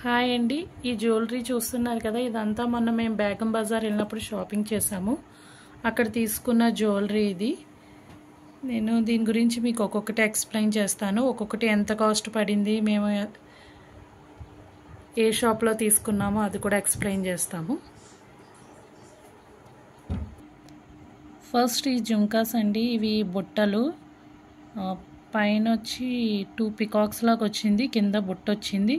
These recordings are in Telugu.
హాయ్ అండి, ఈ జ్యువెలరీ చూస్తున్నారు కదా, ఇదంతా మొన్న మేము బేగం బజార్ వెళ్ళినప్పుడు షాపింగ్ చేసాము. అక్కడ తీసుకున్న జ్యువెలరీ ఇది. నేను దీని గురించి మీకు ఒక్కొక్కటి ఎక్స్ప్లెయిన్ చేస్తాను. ఒక్కొక్కటి ఎంత కాస్ట్ పడింది, మేము ఏ షాప్లో తీసుకున్నామో అది కూడా ఎక్స్ప్లెయిన్ చేస్తాము. ఫస్ట్ ఈ జుంకాస్ అండి, ఇవి బుట్టలు. పైన వచ్చి 2 పికాక్స్ లాగా వచ్చింది, కింద బుట్ట వచ్చింది.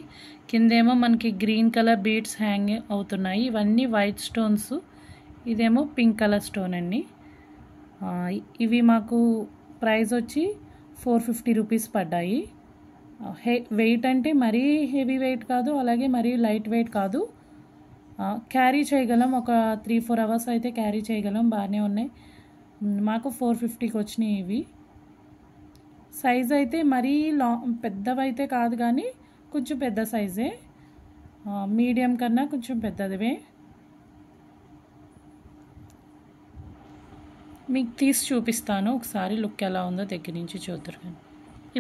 కిందేమో మనకి గ్రీన్ కలర్ బీడ్స్ హ్యాంగ్ అవుతున్నాయి. ఇవన్నీ వైట్ స్టోన్స్, ఇదేమో పింక్ కలర్ స్టోన్ అండి. ఇవి మాకు ప్రైస్ వచ్చి 450 రూపీస్ పడ్డాయి. వెయిట్ అంటే మరీ హెవీ వెయిట్ కాదు, అలాగే మరీ లైట్ వెయిట్ కాదు. క్యారీ చేయగలం, ఒక 3-4 అవర్స్ అయితే క్యారీ చేయగలం. బాగానే ఉన్నాయి. మాకు 450కి వచ్చినాయి ఇవి. సైజ్ అయితే మరీ పెద్దవైతే కాదు, కానీ కొంచెం పెద్ద సైజే, మీడియం కన్నా కొంచెం పెద్దదివే. మీకు తీసి చూపిస్తాను ఒకసారి, లుక్ ఎలా ఉందో దగ్గర నుంచి చూద్దరు. కానీ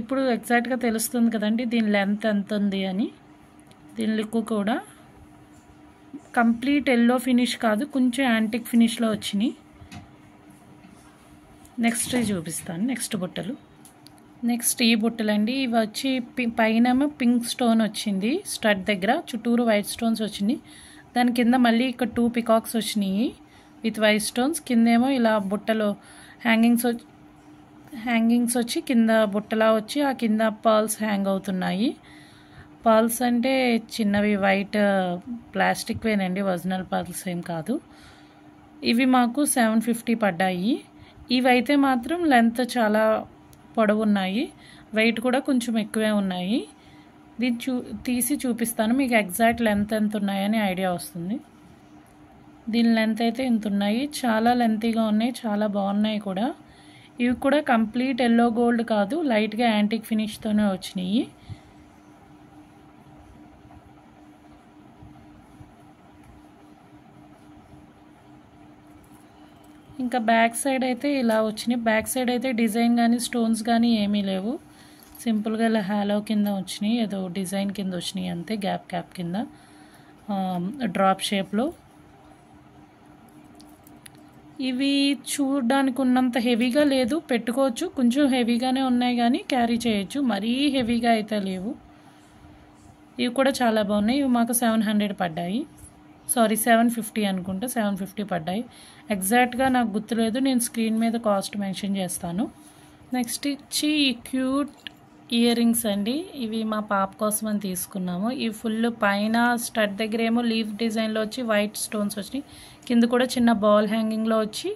ఇప్పుడు ఎగ్జాక్ట్గా తెలుస్తుంది కదండి దీని లెంత్ ఎంత ఉంది అని. దీని లుక్ కూడా కంప్లీట్ ఎల్లో ఫినిష్ కాదు, కొంచెం యాంటిక్ ఫినిష్లో వచ్చినాయి. నెక్స్ట్ చూపిస్తాను, నెక్స్ట్ బుట్టలు. నెక్స్ట్ ఈ బుట్టలండి, ఇవి వచ్చి పైన పింక్ స్టోన్ వచ్చింది స్టడ్ దగ్గర, చుట్టూరు వైట్ స్టోన్స్ వచ్చినాయి. దాని కింద మళ్ళీ ఇక్కడ 2 పికాక్స్ వచ్చినాయి విత్ వైట్ స్టోన్స్. కిందేమో ఇలా బుట్టలో హ్యాంగింగ్స్ వచ్చి కింద బుట్టలా వచ్చి ఆ కింద పర్ల్స్ హ్యాంగ్ అవుతున్నాయి. పర్ల్స్ అంటే చిన్నవి వైట్ ప్లాస్టిక్వేనండి, ఒరిజినల్ పర్ల్స్ ఏం కాదు. ఇవి మాకు 750 పడ్డాయి. ఇవైతే మాత్రం లెంత్ చాలా పొడవు ఉన్నాయి, వెయిట్ కూడా కొంచెం ఎక్కువే ఉన్నాయి. దీన్ని తీసి చూపిస్తాను, మీకు ఎగ్జాక్ట్ లెంత్ ఎంత ఉన్నాయని ఐడియా వస్తుంది. దీని లెంత్ అయితే ఇంత ఉన్నాయి, చాలా లెంతీగా ఉన్నాయి, చాలా బాగున్నాయి కూడా. ఇవి కూడా కంప్లీట్ ఎల్లో గోల్డ్ కాదు, లైట్గా యాంటిక్ ఫినిష్తోనే వచ్చినాయి. ఇంకా బ్యాక్ సైడ్ అయితే ఇలా వచ్చినాయి. బ్యాక్ సైడ్ అయితే డిజైన్ కానీ స్టోన్స్ కానీ ఏమీ లేవు, సింపుల్గా ఇలా హాలో కింద వచ్చినాయి, ఏదో డిజైన్ కింద వచ్చినాయి అంతే, గ్యాప్ కింద డ్రాప్ షేప్లో. ఇవి చూడడానికి ఉన్నంత హెవీగా లేదు, పెట్టుకోవచ్చు, కొంచెం హెవీగానే ఉన్నాయి కానీ క్యారీ చేయొచ్చు, మరీ హెవీగా అయితే లేవు. ఇవి కూడా చాలా బాగున్నాయి. ఇవి మాకు 700 పడ్డాయి, సారీ 750 అనుకుంటా, 750 పడ్డాయి. ఎగ్జాక్ట్గా నాకు గుర్తులేదు, నేను స్క్రీన్ మీద కాస్ట్ మెన్షన్ చేస్తాను. నెక్స్ట్ ఇచ్చి ఈ క్యూట్ ఇయర్ రింగ్స్ అండి, ఇవి మా పాప కోసం అని తీసుకున్నాము. ఇవి ఫుల్ పైన స్టడ్ దగ్గర ఏమో లీఫ్ డిజైన్లో వచ్చి వైట్ స్టోన్స్ వచ్చినాయి, కింద కూడా చిన్న బాల్ హ్యాంగింగ్లో వచ్చి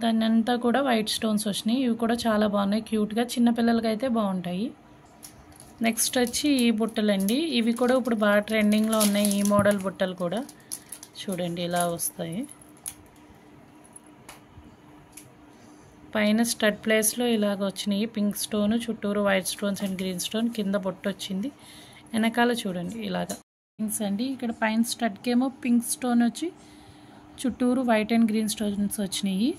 దాన్ని అంతా కూడా వైట్ స్టోన్స్ వచ్చినాయి. ఇవి కూడా చాలా బాగున్నాయి, క్యూట్గా, చిన్నపిల్లలకి అయితే బాగుంటాయి. నెక్స్ట్ వచ్చి ఈ బుట్టలండి, ఇవి కూడా ఇప్పుడు బాగా ట్రెండింగ్లో ఉన్నాయి. ఈ మోడల్ బుట్టలు కూడా చూడండి ఇలా వస్తాయి. పైన స్టడ్ ప్లేస్లో ఇలాగ వచ్చినాయి, పింక్ స్టోన్, చుట్టూరు white stones and green stone, కింద బొట్టు వచ్చింది. వెనకాల చూడండి ఇలాగా పింక్స్ అండి. ఇక్కడ పైన స్టడ్కేమో పింక్ స్టోన్ వచ్చి చుట్టూరు వైట్ అండ్ గ్రీన్ స్టోన్స్ వచ్చినాయి.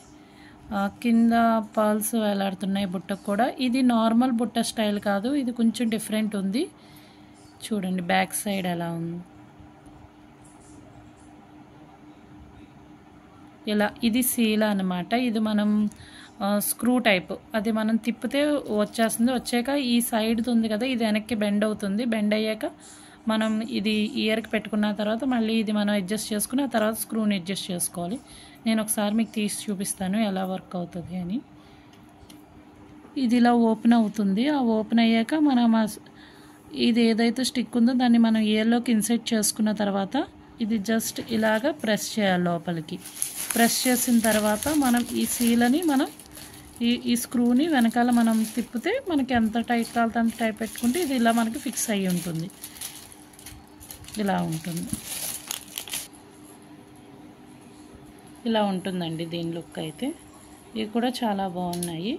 కింద పర్ల్స్ వేలాడుతున్నాయి బుట్టకు కూడా. ఇది నార్మల్ బుట్ట స్టైల్ కాదు, ఇది కొంచెం డిఫరెంట్ ఉంది. చూడండి బ్యాక్ సైడ్ ఎలా ఉంది ఇలా. ఇది సీల అనమాట, ఇది మనం స్క్రూ టైప్, అది మనం తిప్పితే వచ్చేస్తుంది. వచ్చాక ఈ సైడ్ ఉంది కదా, ఇది వెనక్కి బెండ్ అవుతుంది. బెండ్ అయ్యాక మనం ఇది ఇయర్కి పెట్టుకున్న తర్వాత మళ్ళీ ఇది మనం అడ్జస్ట్ చేసుకుని ఆ తర్వాత స్క్రూని అడ్జస్ట్ చేసుకోవాలి. నేను ఒకసారి మీకు తీసి చూపిస్తాను ఎలా వర్క్ అవుతుంది అని. ఇది ఇలా ఓపెన్ అవుతుంది, ఆ ఓపెన్ అయ్యాక మనం ఇది ఏదైతే స్టిక్ ఉందో దాన్ని మనం ఇయర్లోకి ఇన్సెట్ చేసుకున్న తర్వాత ఇది జస్ట్ ఇలాగ ప్రెస్ చేయాలి లోపలికి. ప్రెస్ చేసిన తర్వాత మనం ఈ సీలని మనం ఈ స్క్రూని వెనకాల మనం తిప్పితే మనకి ఎంత టైట్ కావాలంటే అంత టైట్ పెట్టుకుంటే ఇది ఇలా మనకి ఫిక్స్ అయ్యి ఉంటుంది. ఇలా ఉంటుంది, ఇలా ఉంటుందండి దీని లుక్ అయితే. ఇవి కూడా చాలా బాగున్నాయి.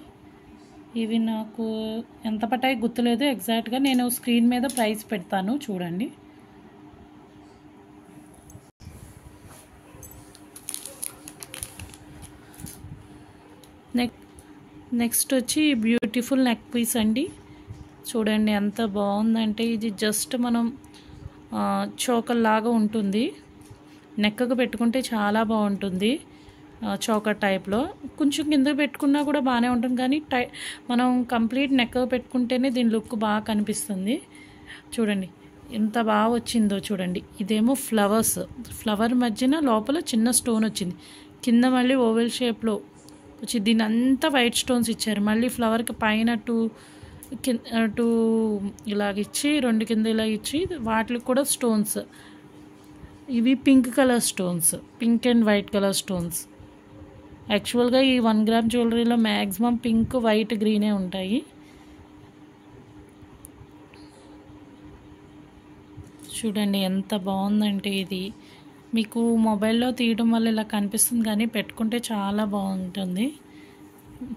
ఇవి నాకు ఎంత పట్టాయి గుర్తులేదు ఎగ్జాక్ట్గా, నేను స్క్రీన్ మీద ప్రైస్ పెడతాను చూడండి. నెక్స్ట్ వచ్చి బ్యూటిఫుల్ నెక్ పీస్ అండి, చూడండి ఎంత బాగుందంటే. ఇది జస్ట్ మనం చోకర్ లాగా ఉంటుంది. నెక్కకు పెట్టుకుంటే చాలా బాగుంటుంది. చోకర్ టైప్లో కొంచెం కింద పెట్టుకున్నా కూడా బాగానే ఉంటుంది, కానీ మనం కంప్లీట్ నెక్కకు పెట్టుకుంటేనే దీని లుక్ బాగా కనిపిస్తుంది. చూడండి ఎంత బాగా వచ్చిందో చూడండి. ఇదేమో ఫ్లవర్ మధ్యన లోపల చిన్న స్టోన్ వచ్చింది, కింద మళ్ళీ ఓవెల్ షేప్లో వచ్చి దీని అంతా వైట్ స్టోన్స్ ఇచ్చారు. మళ్ళీ ఫ్లవర్కి పైన టూ ఇలాగ ఇచ్చి 2 కింద ఇలా ఇచ్చి వాటికి కూడా స్టోన్స్. ఇవి pink colour stones, pink and white colour stones. యాక్చువల్గా ఈ 1 గ్రామ్ జ్యువెలరీలో మ్యాక్సిమం పింక్, వైట్, గ్రీనే ఉంటాయి. చూడండి ఎంత బాగుందంటే ఇది మీకు మొబైల్లో తీయడం వల్ల ఇలా కనిపిస్తుంది, కానీ పెట్టుకుంటే చాలా బాగుంటుంది.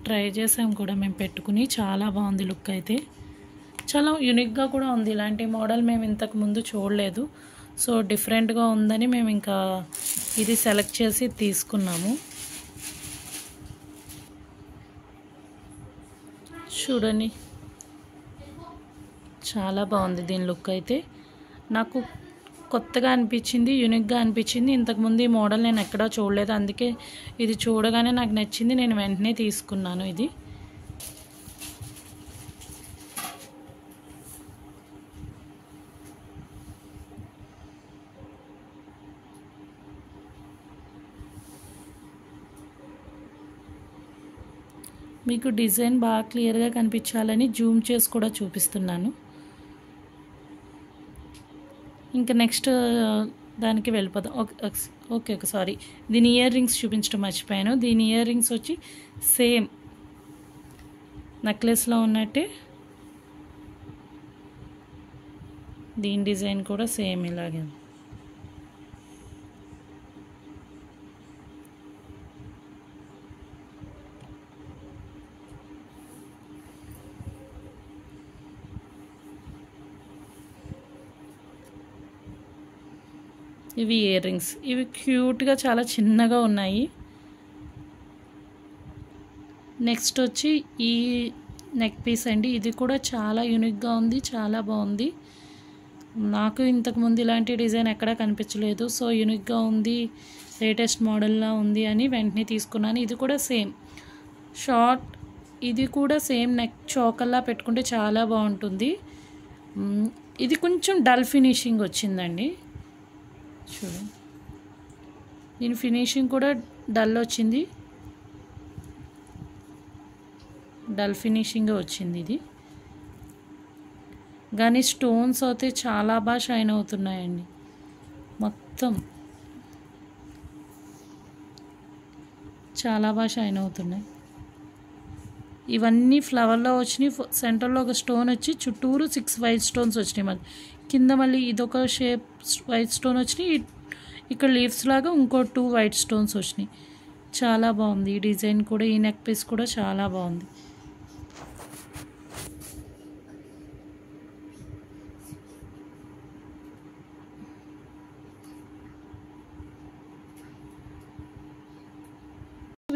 ట్రై చేసాం కూడా మేము పెట్టుకుని, చాలా బాగుంది లుక్ అయితే. చాలా యూనిక్గా కూడా ఉంది. ఇలాంటి మోడల్ మేము ఇంతకు ముందు చూడలేదు. సో డిఫరెంట్గా ఉందని మేము ఇంకా ఇది సెలెక్ట్ చేసి తీసుకున్నాము. చూడండి చాలా బాగుంది దీని లుక్ అయితే. నాకు కొత్తగా అనిపించింది, యూనిక్గా అనిపించింది. ఇంతకుముందు ఈ మోడల్ నేను ఎక్కడా చూడలేదు, అందుకే ఇది చూడగానే నాకు నచ్చింది, నేను వెంటనే తీసుకున్నాను. ఇది మీకు డిజైన్ బాగా క్లియర్గా కనిపించాలని జూమ్ చేసి కూడా చూపిస్తున్నాను. ఇంకా నెక్స్ట్ దానికి వెళ్ళిపోదాం. ఓకే సారీ, దీని ఇయర్ రింగ్స్ చూపించడం మర్చిపోయాను. దీని ఇయర్ రింగ్స్ వచ్చి సేమ్ నెక్లెస్లో ఉన్నట్టే, దీని డిజైన్ కూడా సేమ్ ఇలాగే. ఇవి ఇయర్ రింగ్స్, ఇవి క్యూట్గా చాలా చిన్నగా ఉన్నాయి. నెక్స్ట్ వచ్చి ఈ నెక్ పీస్ అండి. ఇది కూడా చాలా యూనిక్గా ఉంది, చాలా బాగుంది. నాకు ఇంతకుముందు ఇలాంటి డిజైన్ ఎక్కడా కనిపించలేదు. సో యూనిక్గా ఉంది, లేటెస్ట్ మోడల్లా ఉంది అని వెంటనే తీసుకున్నాను. ఇది కూడా సేమ్ షార్ట్, ఇది కూడా సేమ్ నెక్ చోకల్లా పెట్టుకుంటే చాలా బాగుంటుంది. ఇది కొంచెం డల్ ఫినిషింగ్ వచ్చిందండి. చూడండి దీని ఫినిషింగ్ కూడా డల్ వచ్చింది, డల్ ఫినిషింగ్ వచ్చింది ఇది. కానీ స్టోన్స్ అయితే చాలా బాగా షైన్ అవుతున్నాయండి. మొత్తం చాలా బాగా షైన్ అవుతున్నాయి. ఇవన్నీ ఫ్లవర్లో వచ్చినాయి. సెంటర్లో ఒక స్టోన్ వచ్చి చుట్టూరు 6 వైట్ స్టోన్స్ వచ్చినాయి. మళ్ళీ కింద మళ్ళీ ఇదొక షేప్ వైట్ స్టోన్ వచ్చినాయి. ఇక్కడ లీవ్స్ లాగా ఇంకో 2 వైట్ స్టోన్స్ వచ్చినాయి. చాలా బాగుంది ఈ డిజైన్ కూడా. ఈ నెక్ పీస్ కూడా చాలా బాగుంది.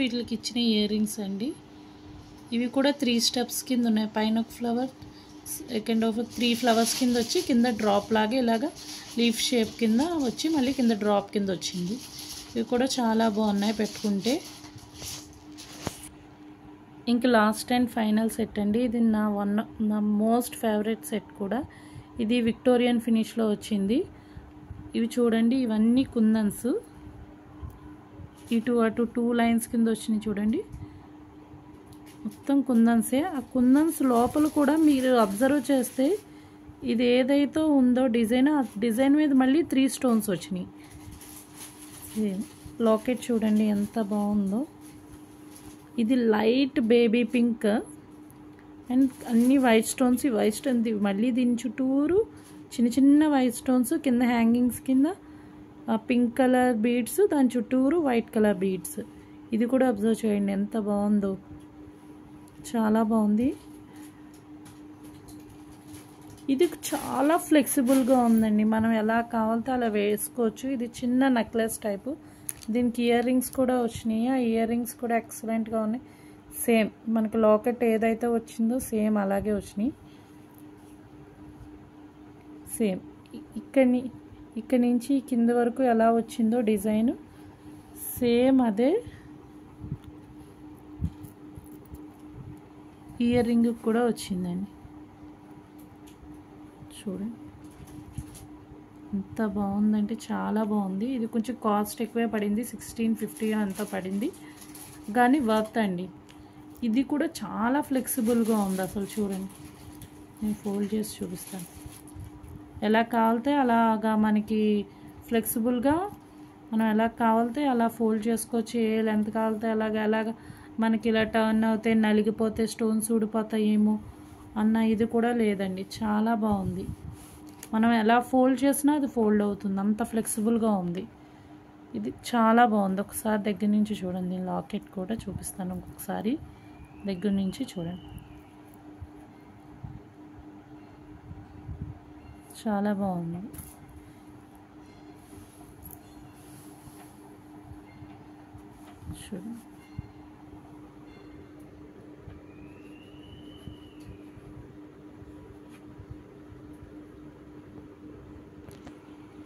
వీటికి ఇచ్చిన ఇయర్ రింగ్స్ అండి. ఇవి కూడా 3 స్టెప్స్ కింద ఉన్నాయి. పైన ఒక ఫ్లవర్, సెకండ్ ఆఫ్ 3 ఫ్లవర్స్ కింద వచ్చి కింద డ్రాప్ లాగా ఇలాగా లీఫ్ షేప్ కింద వచ్చి మళ్ళీ కింద డ్రాప్ కింద వచ్చింది. ఇవి కూడా చాలా బాగున్నాయి పెట్టుకుంటే. ఇంకా లాస్ట్ అండ్ ఫైనల్ సెట్ అండి. ఇది నా మోస్ట్ ఫేవరెట్ సెట్ కూడా. ఇది విక్టోరియన్ ఫినిష్లో వచ్చింది. ఇవి చూడండి, ఇవన్నీ కుందన్స్. ఇటు అటు 2 లైన్స్ కింద వచ్చినాయి చూడండి, మొత్తం కుందన్సే. ఆ కుందన్స్ లోపల కూడా మీరు అబ్జర్వ్ చేస్తే ఇది ఏదైతే ఉందో డిజైన్, ఆ డిజైన్ మీద మళ్ళీ 3 స్టోన్స్ వచ్చినాయి. లాకెట్ చూడండి ఎంత బాగుందో. ఇది లైట్ బేబీ పింక్ అండ్ అన్ని వైట్ స్టోన్స్. ఈ వైట్ స్టోన్ మళ్ళీ దీని చుట్టూరు చిన్న చిన్న వైట్ స్టోన్స్, కింద హ్యాంగింగ్స్ కింద పింక్ కలర్ బీడ్స్, దాని చుట్టూరు వైట్ కలర్ బీడ్స్. ఇది కూడా అబ్జర్వ్ చేయండి ఎంత బాగుందో, చాలా బాగుంది. ఇది చాలా ఫ్లెక్సిబుల్గా ఉందండి, మనం ఎలా కావాలితే అలా వేసుకోవచ్చు. ఇది చిన్న నెక్లెస్ టైపు. దీనికి ఇయర్ రింగ్స్ కూడా వచ్చినాయి. ఆ ఇయర్ రింగ్స్ కూడా ఎక్సలెంట్గా ఉన్నాయి. సేమ్ మనకి లాకెట్ ఏదైతే వచ్చిందో సేమ్ అలాగే వచ్చినాయి. సేమ్ ఇక్కడి నుంచి కింద వరకు ఎలా వచ్చిందో డిజైన్ సేమ్ అదే ఇయర్ రింగ్ కూడా వచ్చిందండి. చూడండి ఎంత బాగుందంటే చాలా బాగుంది. ఇది కొంచెం కాస్ట్ ఎక్కువే పడింది, 1650 అంత పడింది, కానీ వర్త్ అండి. ఇది కూడా చాలా ఫ్లెక్సిబుల్గా ఉంది అసలు. చూడండి నేను ఫోల్డ్ చేసి చూపిస్తాను. ఎలా కావాలితే అలాగా మనకి ఫ్లెక్సిబుల్గా మనం ఎలా కావాలితే అలా ఫోల్డ్ చేసుకోవచ్చు. ఏ లెంత్ కావాలితే అలాగా మనకి ఇలా టర్న్ అవుతే నలిగిపోతే స్టోన్స్ ఊడిపోతాయేమో అన్న ఇది కూడా లేదండి. చాలా బాగుంది. మనం ఎలా ఫోల్డ్ చేసినా అది ఫోల్డ్ అవుతుంది, అంత ఫ్లెక్సిబుల్గా ఉంది. ఇది చాలా బాగుంది. ఒకసారి దగ్గర నుంచి చూడండి. నేను లాకెట్ కూడా చూపిస్తాను ఇంకొకసారి దగ్గర నుంచి చూడండి. చాలా బాగుంది. చూడండి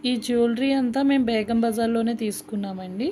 ఈ జ్యువెలరీ అంతా మేము బేగం బజార్లోనే తీసుకున్నామండి.